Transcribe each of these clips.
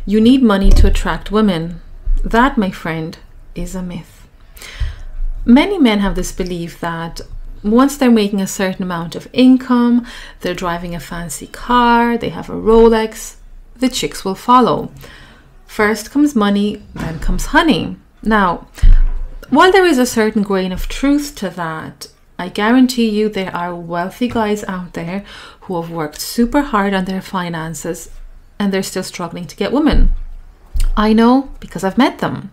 You need money to attract women. That, my friend, is a myth. Many men have this belief that once they're making a certain amount of income, they're driving a fancy car, they have a Rolex, the chicks will follow. First comes money, then comes honey. Now, while there is a certain grain of truth to that, I guarantee you there are wealthy guys out there who have worked super hard on their finances and they're still struggling to get women. I know because I've met them.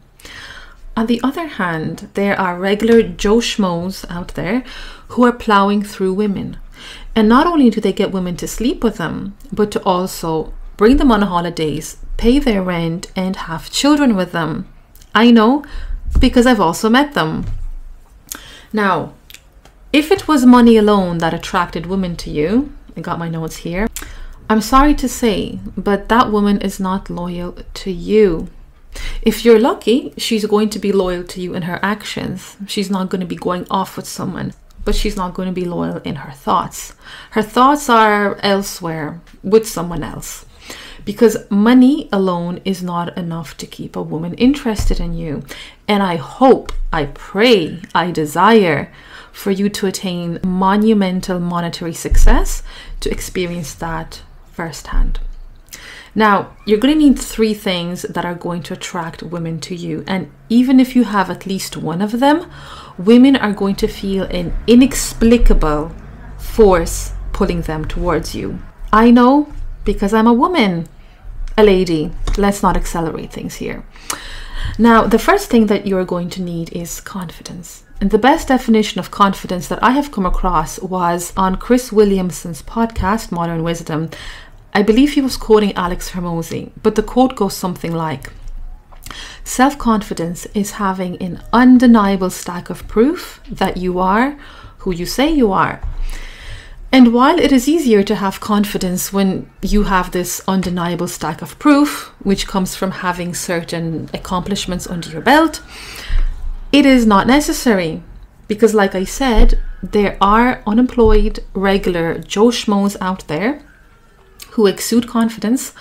On the other hand, there are regular Joe Schmoes out there who are plowing through women. And not only do they get women to sleep with them, but to also bring them on holidays, pay their rent, and have children with them. I know because I've also met them. Now, if it was money alone that attracted women to you, I got my notes here, I'm sorry to say, but that woman is not loyal to you. If you're lucky, she's going to be loyal to you in her actions. She's not going to be going off with someone, but she's not going to be loyal in her thoughts. Her thoughts are elsewhere with someone else. Because money alone is not enough to keep a woman interested in you. And I hope, I pray, I desire for you to attain monumental monetary success to experience that firsthand. Now, you're going to need 3 things that are going to attract women to you. And even if you have at least one of them, women are going to feel an inexplicable force pulling them towards you. I know because I'm a woman, a lady. Let's not accelerate things here. Now, the first thing that you're going to need is confidence. And the best definition of confidence that I have come across was on Chris Williamson's podcast, Modern Wisdom. I believe he was quoting Alex Hormozi, but the quote goes something like, self-confidence is having an undeniable stack of proof that you are who you say you are. And while it is easier to have confidence when you have this undeniable stack of proof, which comes from having certain accomplishments under your belt, it is not necessary. Because like I said, there are unemployed, regular Joe Schmoes out there who exude confidence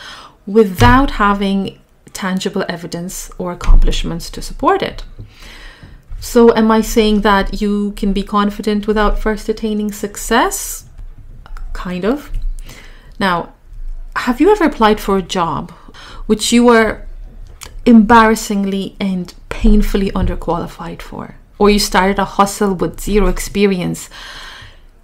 without having tangible evidence or accomplishments to support it. So am I saying that you can be confident without first attaining success? Kind of. Now, have you ever applied for a job which you were embarrassingly and painfully underqualified for? Or you started a hustle with 0 experience?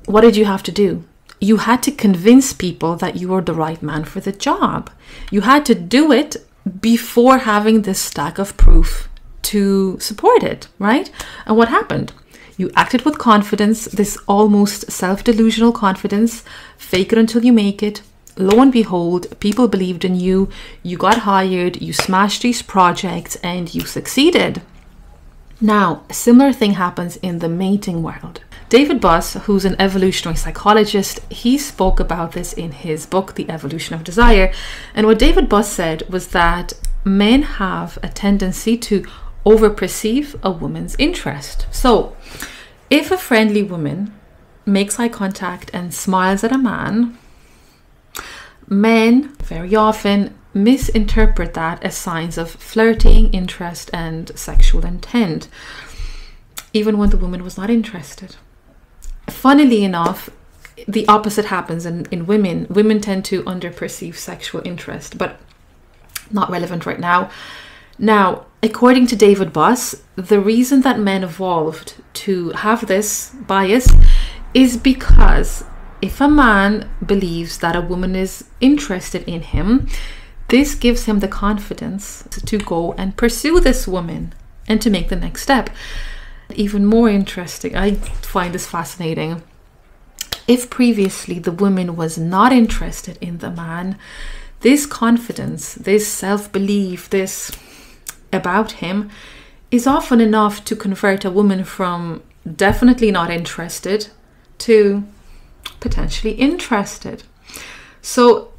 What did you have to do? You had to convince people that you were the right man for the job. You had to do it before having this stack of proof to support it, right? And what happened? You acted with confidence, this almost self-delusional confidence, fake it until you make it. Lo and behold, people believed in you, you got hired, you smashed these projects, and you succeeded. Now, a similar thing happens in the mating world. David Buss, who's an evolutionary psychologist, he spoke about this in his book, The Evolution of Desire. And what David Buss said was that men have a tendency to overperceive a woman's interest. So, if a friendly woman makes eye contact and smiles at a man, men very often misinterpret that as signs of flirting, interest, and sexual intent, even when the woman was not interested. Funnily enough, the opposite happens in women. Women tend to underperceive sexual interest, but not relevant right now. Now, according to David Buss, the reason that men evolved to have this bias is because if a man believes that a woman is interested in him, this gives him the confidence to go and pursue this woman and to make the next step. Even more interesting, I find this fascinating. If previously the woman was not interested in the man, this confidence, this self-belief, this about him is often enough to convert a woman from definitely not interested to potentially interested. So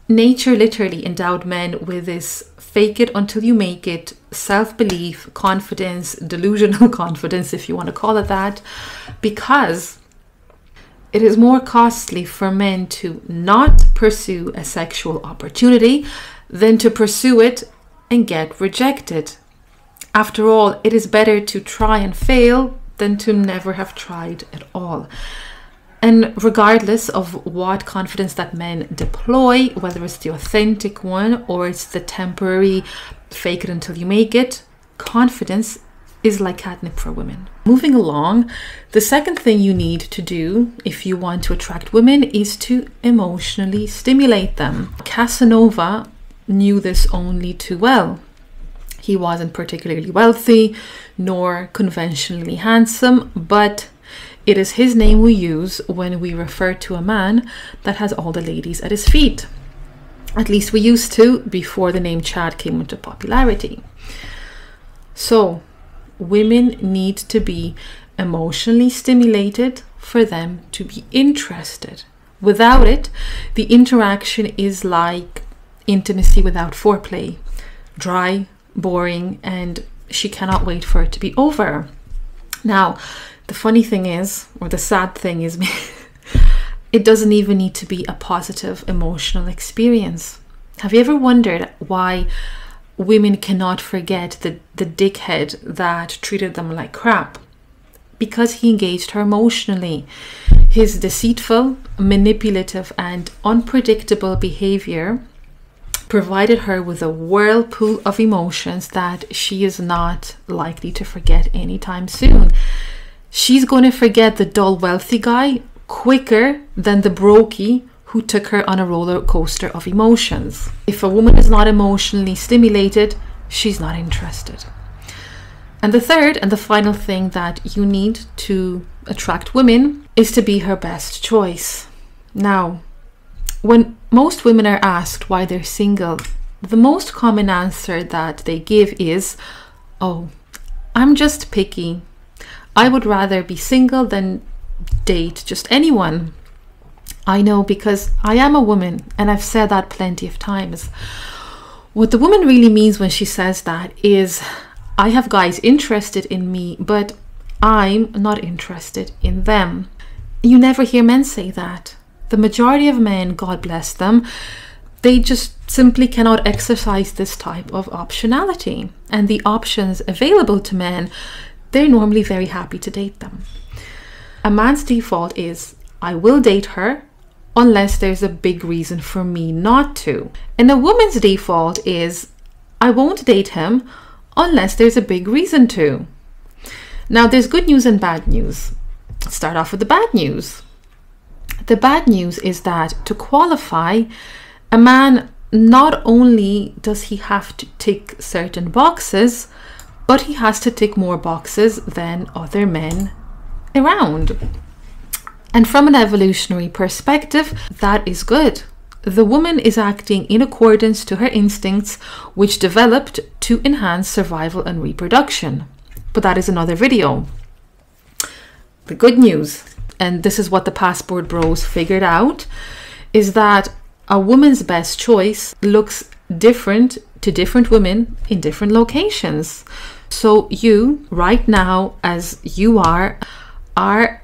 nature literally endowed men with this fake it until you make it self-belief, confidence, delusional confidence, if you want to call it that, because it is more costly for men to not pursue a sexual opportunity than to pursue it and get rejected. After all, it is better to try and fail than to never have tried at all. And regardless of what confidence that men deploy, whether it's the authentic one or it's the temporary fake it until you make it, confidence is like catnip for women. Moving along, the second thing you need to do if you want to attract women is to emotionally stimulate them. Casanova knew this only too well. He wasn't particularly wealthy nor conventionally handsome, but it is his name we use when we refer to a man that has all the ladies at his feet. At least we used to before the name Chad came into popularity. So, women need to be emotionally stimulated for them to be interested. Without it, the interaction is like intimacy without foreplay. Dry, boring, and she cannot wait for it to be over. Now, the funny thing is, or the sad thing is, it doesn't even need to be a positive emotional experience. Have you ever wondered why women cannot forget the dickhead that treated them like crap? Because he engaged her emotionally. His deceitful, manipulative, and unpredictable behavior provided her with a whirlpool of emotions that she is not likely to forget anytime soon. She's going to forget the dull wealthy guy quicker than the brokey who took her on a roller coaster of emotions. If a woman is not emotionally stimulated, she's not interested. And the third and the final thing that you need to attract women is to be her best choice. Now, when most women are asked why they're single, the most common answer that they give is, "Oh, I'm just picky. I would rather be single than date just anyone." I know, because I am a woman and I've said that plenty of times. What the woman really means when she says that is, I have guys interested in me, but I'm not interested in them. You never hear men say that. The majority of men, God bless them, they just simply cannot exercise this type of optionality. And the options available to men, they're normally very happy to date them. A man's default is, I will date her unless there's a big reason for me not to. And a woman's default is, I won't date him unless there's a big reason to. Now, there's good news and bad news. Let's start off with the bad news. The bad news is that to qualify, a man, not only does he have to tick certain boxes, but he has to tick more boxes than other men around. And from an evolutionary perspective, that is good. The woman is acting in accordance to her instincts, which developed to enhance survival and reproduction. But that is another video. The good news, and this is what the passport bros figured out, is that a woman's best choice looks different to different women in different locations. So you, right now, as you are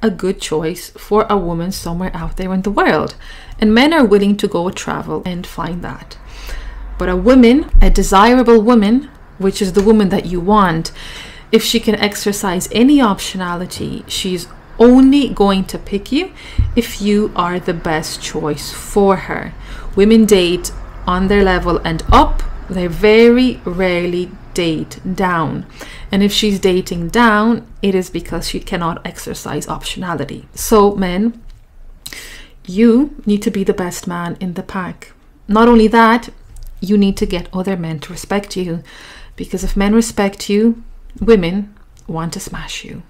a good choice for a woman somewhere out there in the world. And men are willing to go travel and find that. But a woman, a desirable woman, which is the woman that you want, if she can exercise any optionality, she's only going to pick you if you are the best choice for her. Women date on their level and up. They very rarely date down. And if she's dating down, it is because she cannot exercise optionality. So men, you need to be the best man in the pack. Not only that, you need to get other men to respect you. Because if men respect you, women want to smash you.